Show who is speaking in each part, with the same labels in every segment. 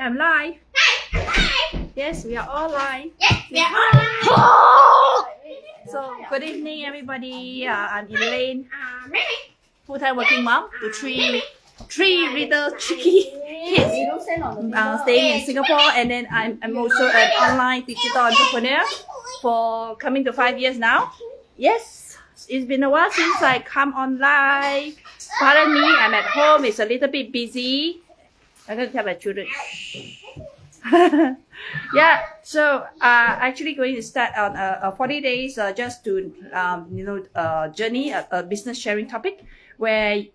Speaker 1: I'm live. Yes, we are all live.
Speaker 2: Yes, we are all live.
Speaker 1: So, good evening, everybody. I'm Elaine,
Speaker 2: Mimi.
Speaker 1: full-time working mom to three little cheeky kids staying in Singapore, and then I'm also an online digital entrepreneur for coming to 5 years now. Yes, it's been a while since I come on live. Pardon me, I'm at home. It's a little bit busy. I'm going to tell my children. Yeah, so actually going to start on a 40 days just to journey, a business sharing topic where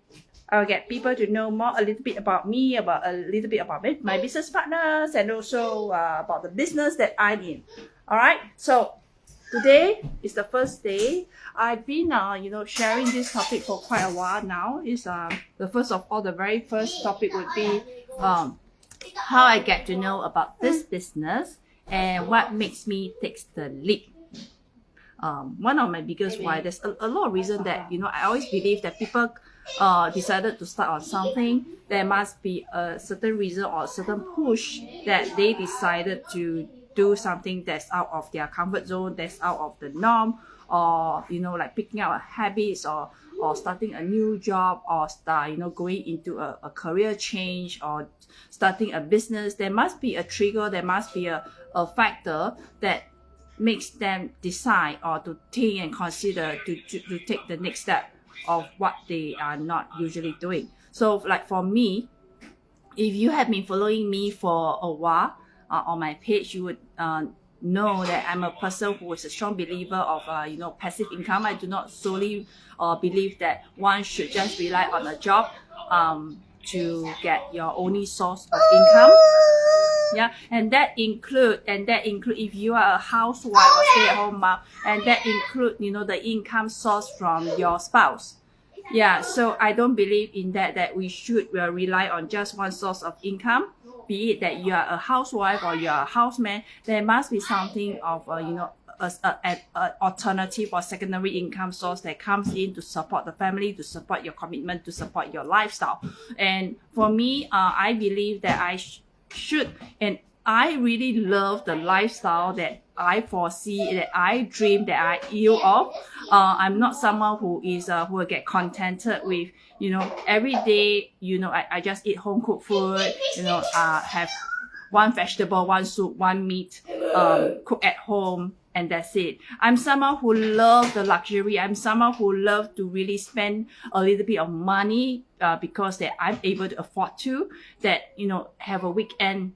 Speaker 1: I'll get people to know a little bit about me, about a little bit about my business partners, and also about the business that I'm in. All right, so today is the first day. I've been sharing this topic for quite a while now. Is the first of all, the very first topic would be how I get to know about this business and what makes me take the leap. One of my biggest why, there's a lot of reasons that I always believe that people decided to start on something. There must be a certain reason or a certain push that they decided to do something that's out of their comfort zone, that's out of the norm, or like picking up a habits, or starting a new job, or going into a career change, or starting a business. There must be a trigger, there must be a factor that makes them decide or to think and consider to take the next step of what they are not usually doing. So like for me, if you have been following me for a while on my page, you would know that I'm a person who is a strong believer of passive income. I do not solely believe that one should just rely on a job to get your only source of income. Yeah, and that include if you are a housewife or stay-at-home mom, and that include the income source from your spouse. Yeah, so I don't believe in that we should rely on just one source of income. Be it that you are a housewife or you are a houseman, there must be something of an alternative or secondary income source that comes in to support the family, to support your commitment, to support your lifestyle. And for me, I believe that I should, and I really love the lifestyle that I foresee, that I dream, that I ill of. I'm not someone who will get contented with every day I just eat home cooked food, have one vegetable, one soup, one meat, cook at home, and that's it. I'm someone who loves the luxury. I'm someone who loves to really spend a little bit of money because that I'm able to afford to, that have a weekend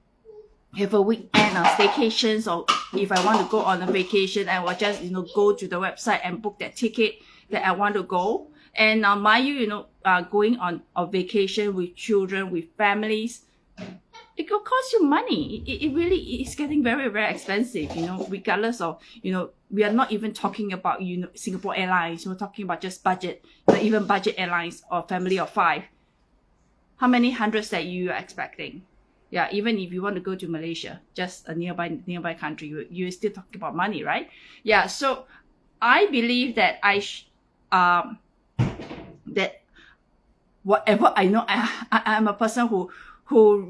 Speaker 1: staycations, or if I want to go on a vacation, I will just go to the website and book that ticket that I want to go. And mind you, going on a vacation with children, with families, it will cost you money. It really is getting very, very expensive, regardless of, we are not even talking about, Singapore Airlines. We're talking about just budget, even budget airlines or family of 5. How many hundreds that you are expecting? Yeah, even if you want to go to Malaysia, just a nearby country, you're still talking about money, right? Yeah, so I believe that that whatever I know, I'm a person who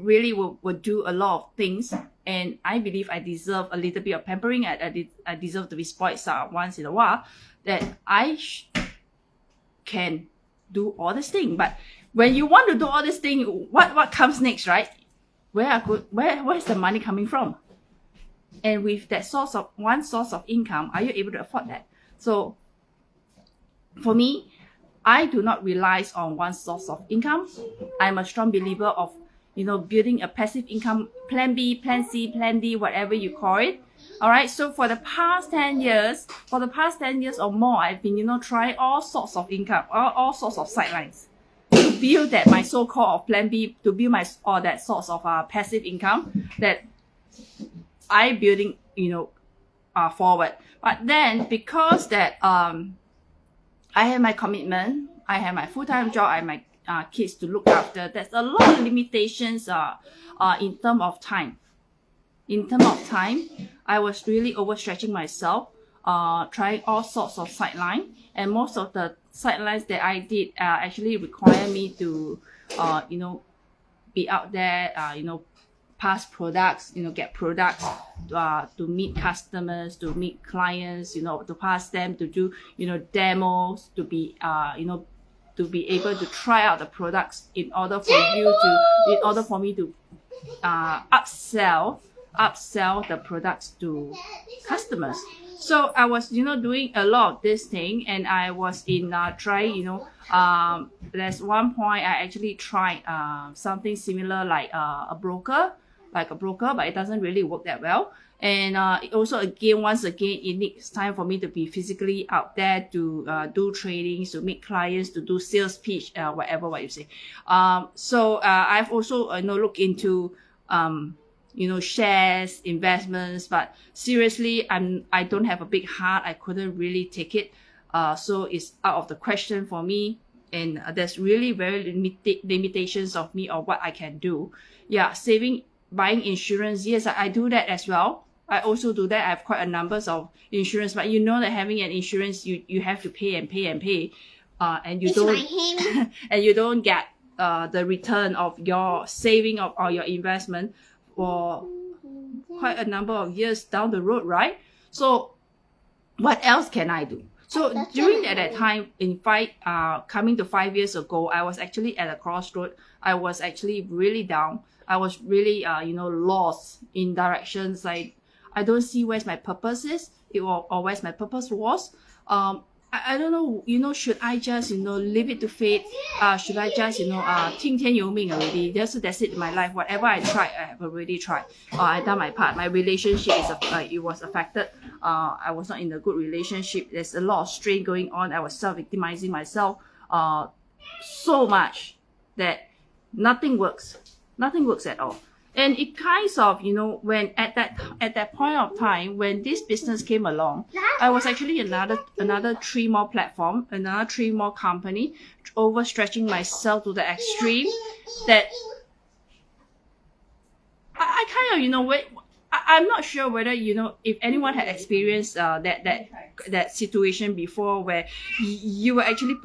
Speaker 1: really will do a lot of things, and I believe I deserve a little bit of pampering. I deserve to be spoiled once in a while, that I can do all this thing. But when you want to do all this thing, what comes next, right? Where's the money coming from? And with that one source of income, are you able to afford that? So for me, I do not rely on one source of income. I'm a strong believer of building a passive income, plan B, plan C, plan D, whatever you call it. All right, so for the past 10 years or more, I've been trying all sorts of income, all sorts of sidelines to build that my so-called of plan B, to build that source of passive income that I building forward. But then because that I have my commitment, I have my full-time job, I have my kids to look after, there's a lot of limitations in terms of time. I was really overstretching myself, trying all sorts of sidelines, and most of the sidelines that I did actually require me to be out there, pass products, get products to meet customers, to meet clients, to pass them, to do, demos, to be, to be able to try out the products in order for me to upsell the products to customers. So I was, doing a lot of this thing, and I was in there's one point I actually tried something similar like a broker, but it doesn't really work that well. And also once again, it needs time for me to be physically out there to do trainings, to meet clients, to do sales pitch, whatever what you say. So I've also looked into shares, investments, but seriously, I don't have a big heart. I couldn't really take it. So it's out of the question for me. And there's really very limitations of me or what I can do. Yeah, buying insurance. Yes, I do that as well. I also do that. I have quite a numbers of insurance, but that having an insurance, you have to pay and pay and pay. And you don't get the return of your saving or your investment for quite a number of years down the road, right? So what else can I do? So during that time, coming to 5 years ago, I was actually at a crossroad. I was actually really down. I was really, lost in directions. Like, I don't see where's my purpose is, or where's my purpose was. I don't know, should I just, leave it to fate? Should I just, 听天由命 already? That's it in my life. Whatever I tried, I have already tried. I done my part. My relationship it was affected. I was not in a good relationship. There's a lot of strain going on. I was self-victimizing myself so much that nothing works. Nothing works at all. And it kinds of, when at that point of time, when this business came along, I was actually another 3 more platform, another 3 more company, overstretching myself to the extreme that I kind of, I'm not sure whether, if anyone had experienced that situation before, where you were actually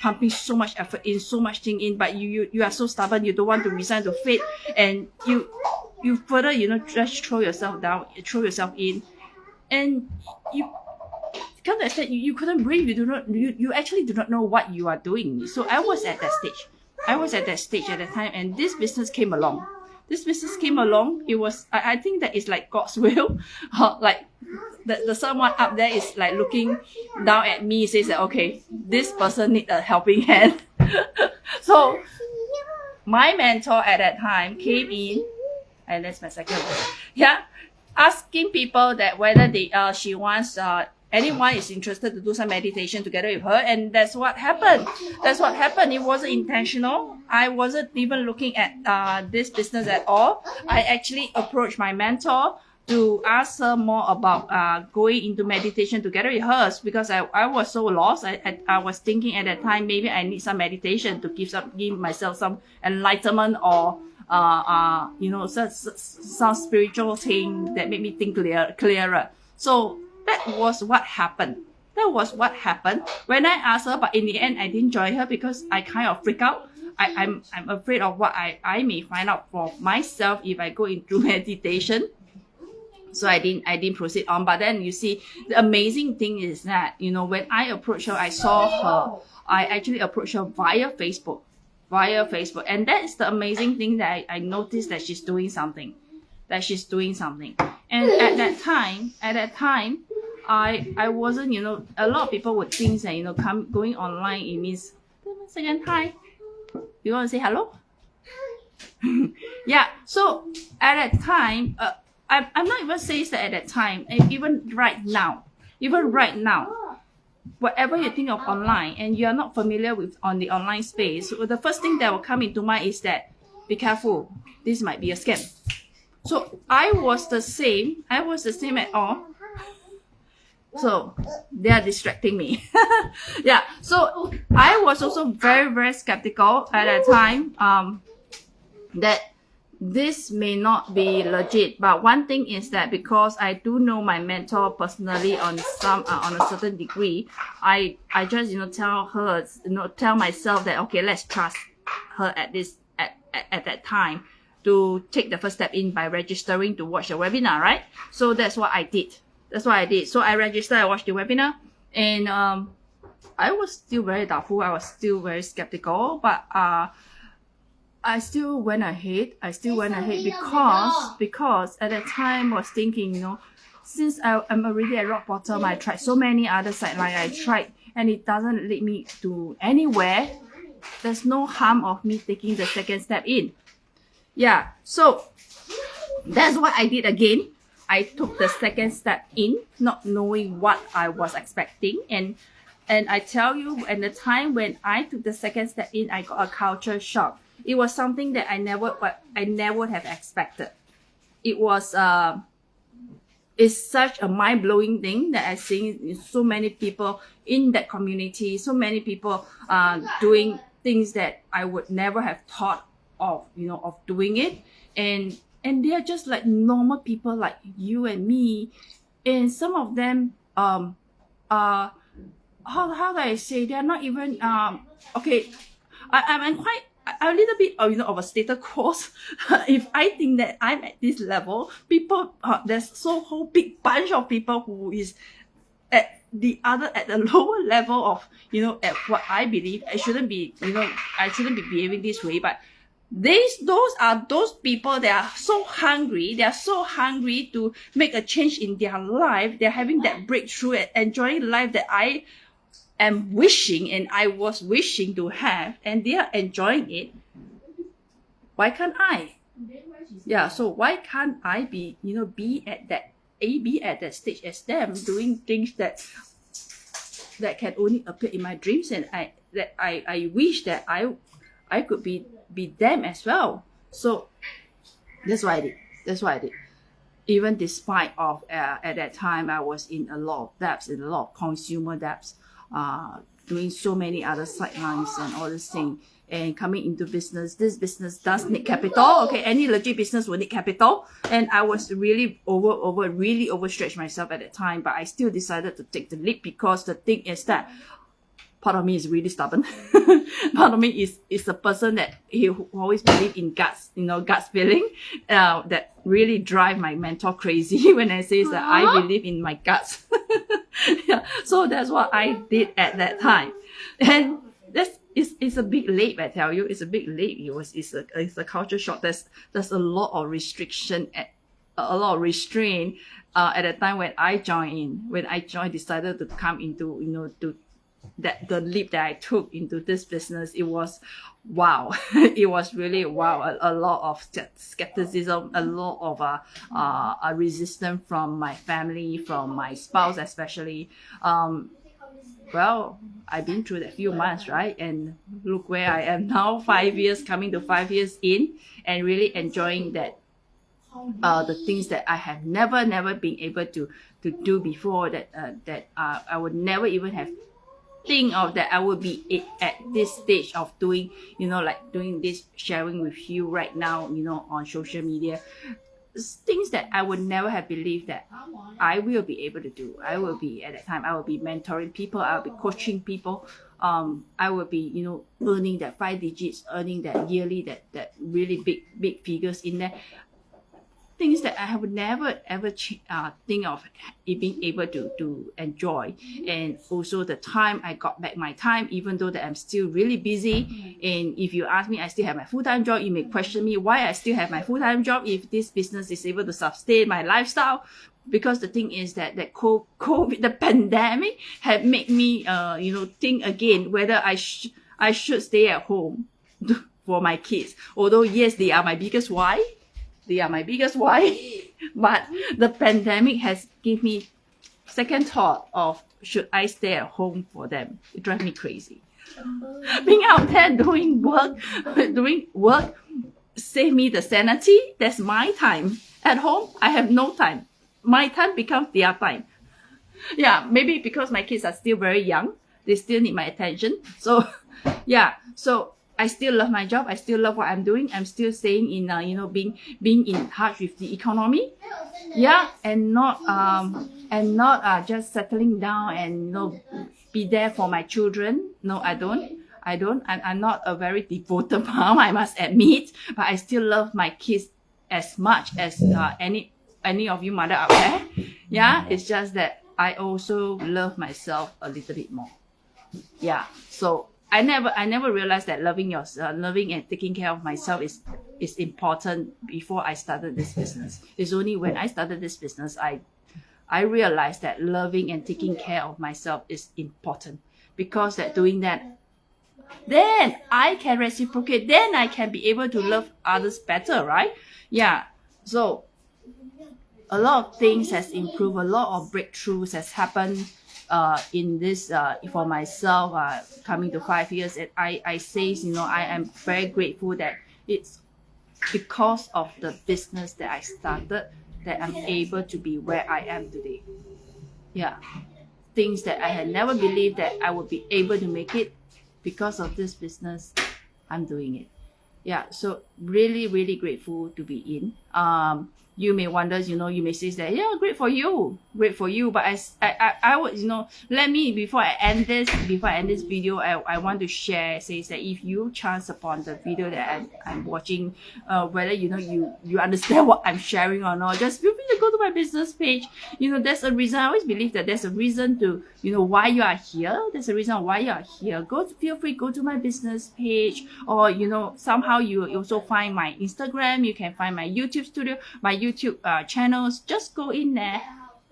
Speaker 1: pumping so much effort in, so much thing in, but you are so stubborn, you don't want to resign to fate, and you further, just throw yourself down, throw yourself in, and you come to a state you couldn't breathe, you actually do not know what you are doing. So I was at that stage at that time, and this business came along. It was, I think that is like God's will. Like the someone up there is like looking down at me, says that, okay, this person needs a helping hand. So my mentor at that time came in, and that's my second word. Yeah, asking people that whether she wants anyone is interested to do some meditation together with her, and that's what happened. It wasn't intentional. I wasn't even looking at this business at all. I actually approached my mentor to ask her more about going into meditation together with her, because I was so lost. I was thinking at that time, maybe I need some meditation to give myself some enlightenment, or some spiritual thing that made me think clearer. So that was what happened. When I asked her, but in the end, I didn't join her because I kind of freak out. I'm afraid of what I may find out for myself if I go into meditation. So I didn't proceed on. But then you see, the amazing thing is that, when I approached her, I saw her. I actually approached her via Facebook. And that is the amazing thing, that I noticed that she's doing something. And at that time, I wasn't, a lot of people would think that, going online, it means, second, hi. You want to say hello? Yeah. So at that time, I'm not even saying that at that time, even right now, whatever you think of online and you are not familiar with on the online space, the first thing that will come into mind is that, be careful, this might be a scam. So I was the same at all. So they are distracting me. Yeah. So I was also very, very skeptical at that time, that this may not be legit. But one thing is that, because I do know my mentor personally on a certain degree, I just, tell myself that, okay, let's trust her at that time, to take the first step in by registering to watch the webinar, right? So that's what I did. So I registered, I watched the webinar, and I was still very doubtful. I was still very skeptical, but I still went ahead. Because at that time I was thinking, since I'm already at rock bottom, I tried so many other sidelines. And it doesn't lead me to anywhere. There's no harm of me taking the second step in. Yeah, so that's what I did again. I took the second step in, not knowing what I was expecting. And I tell you, at the time when I took the second step in, I got a culture shock. It was something that I never have expected. It was it's such a mind-blowing thing that I see so many people in that community, so many people doing things that I would never have thought of, of doing it. And they are just like normal people like you and me. And some of them, how do I say, they're not even, okay, I'm quite, a little bit of a status quo. If I think that I'm at this level, people, there's so whole big bunch of people who is at the lower level of, at what I believe. I shouldn't be behaving this way, but those are those people that are so hungry. They are so hungry to make a change in their life. They're having that breakthrough and enjoying life that I am wishing and I was wishing to have, and they are enjoying it. Why can't I? Yeah, so why can't I be at that stage as them, doing things that can only appear in my dreams, and I wish that I could be them as well. So that's what I did. Even despite of at that time I was in a lot of debts, in a lot of consumer debts, doing so many other sidelines and all this thing, and coming into business. This business does need capital. Okay, any legit business will need capital, and I was really really overstretched myself at that time, but I still decided to take the leap, because the thing is that part of me is really stubborn. Part of me is a person that he always believe in guts, guts feeling, that really drive my mentor crazy when I say that I believe in my guts. Yeah, so that's what I did at that time, and it's a big leap. I tell you, it's a big leap. It's a culture shock. There's a lot of restriction, a lot of restraint at the time when I joined. When I decided to come into that the leap that I took into this business, it was wow. It was really wow. A lot of skepticism, a lot of a resistance from my family, from my spouse especially. Well, I've been through that few months, right? And look where I am now, 5 years, coming to 5 years in, and really enjoying that the things that I have never been able to do before, that I would never even have think of that I would be at this stage of doing, like doing this, sharing with you right now, on social media. Things that I would never have believed that I will be able to do. I will be, at that time, I will be mentoring people, I will be coaching people, I will be, earning that 5 digits, earning that yearly, that really big figures in there. Things that I would never ever think of being able to enjoy. And also the time, I got back my time, even though that I'm still really busy. And if you ask me, I still have my full-time job. You may question me why I still have my full-time job if this business is able to sustain my lifestyle. Because the thing is that COVID, the pandemic, had made me think again whether I should stay at home for my kids. Although yes, they are my biggest why. But the pandemic has given me second thought of, should I stay at home for them? It drives me crazy. Being out there doing work save me the sanity. That's my time. At home, I have no time. My time becomes their time. Yeah, maybe because my kids are still very young, they still need my attention. So yeah, so I still love my job. I still love what I'm doing. I'm still staying in, being in touch with the economy. Yeah, and not just settling down and be there for my children. No, I don't. I'm not a very devoted mom, I must admit, but I still love my kids as much as any of you mother out there. Yeah, it's just that I also love myself a little bit more. Yeah, so I never realized that loving and taking care of myself is important before I started this business. It's only when I started this business I realized that loving and taking care of myself is important, because that doing that, then I can reciprocate, then I can be able to love others better, right? Yeah, so a lot of things has improved, a lot of breakthroughs has happened in this for myself coming to 5 years. And I say, I am very grateful that it's because of the business that I started that I'm able to be where I am today. Yeah, things that I had never believed that I would be able to make it, because of this business I'm doing it. Yeah, so really, really grateful to be in. You may wonder, you may say that, yeah, great for you, but I would, let me, before I end this video, I want to share, says that if you chance upon the video that I'm watching, whether you understand what I'm sharing or not, just feel free to go to my business page. There's a reason. I always believe that there's a reason to, why you are here. There's a reason why you are here. Feel free, go to my business page, or somehow you also find my Instagram, you can find my YouTube studio, my YouTube channels. Just go in there,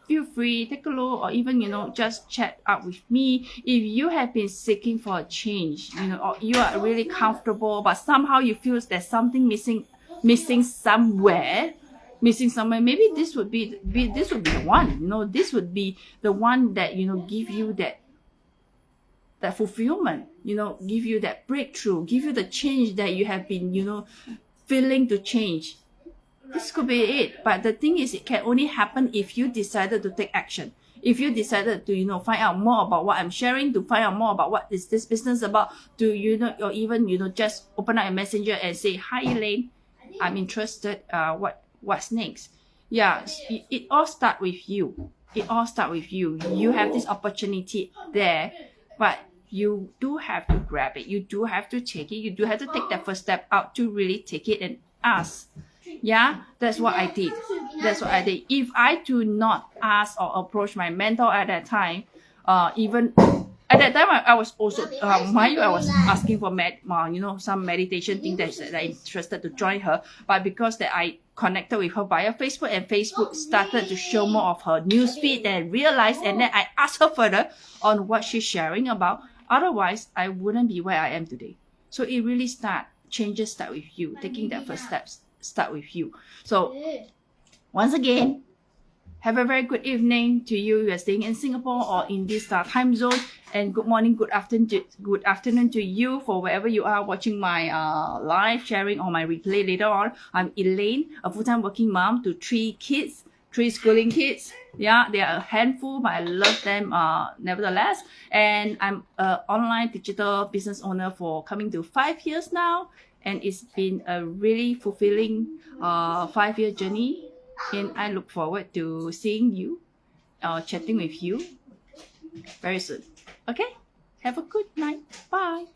Speaker 1: feel free, take a look, or even just chat up with me. If you have been seeking for a change, or you are really comfortable but somehow you feel there's something missing somewhere, maybe this would be the one. This would be the one that give you that fulfillment, give you that breakthrough, give you the change that you have been feeling to change. This could be it. But the thing is, it can only happen if you decided to take action. If you decided to find out more about what I'm sharing, to find out more about what is this business about, to or even just open up a messenger and say, hi Elaine, I'm interested, what's next. Yeah, it all starts with you. You have this opportunity there, but you do have to grab it. You do have to take it. You do have to take that first step out to really take it and ask. Yeah, that's what I did. If I do not ask or approach my mentor at that time, even at that time, I was also, mind you, I was asking for some meditation thing that I'm interested to join her. But because that I connected with her via Facebook, and Facebook started to show more of her newsfeed, and realized, and then I asked her further on what she's sharing about. Otherwise, I wouldn't be where I am today. So it really changes start with you. Taking that first steps start with you. So once again, have a very good evening to you. You are staying in Singapore or in this time zone, and good morning, good afternoon to you for wherever you are watching my live sharing or my replay later on. I'm Elaine, a full-time working mom to 3 schooling kids. Yeah, they are a handful, but I love them nevertheless. And I'm an online digital business owner for coming to 5 years now, and it's been a really fulfilling 5-year journey. And I look forward to seeing you, chatting with you very soon. Okay? Have a good night. Bye.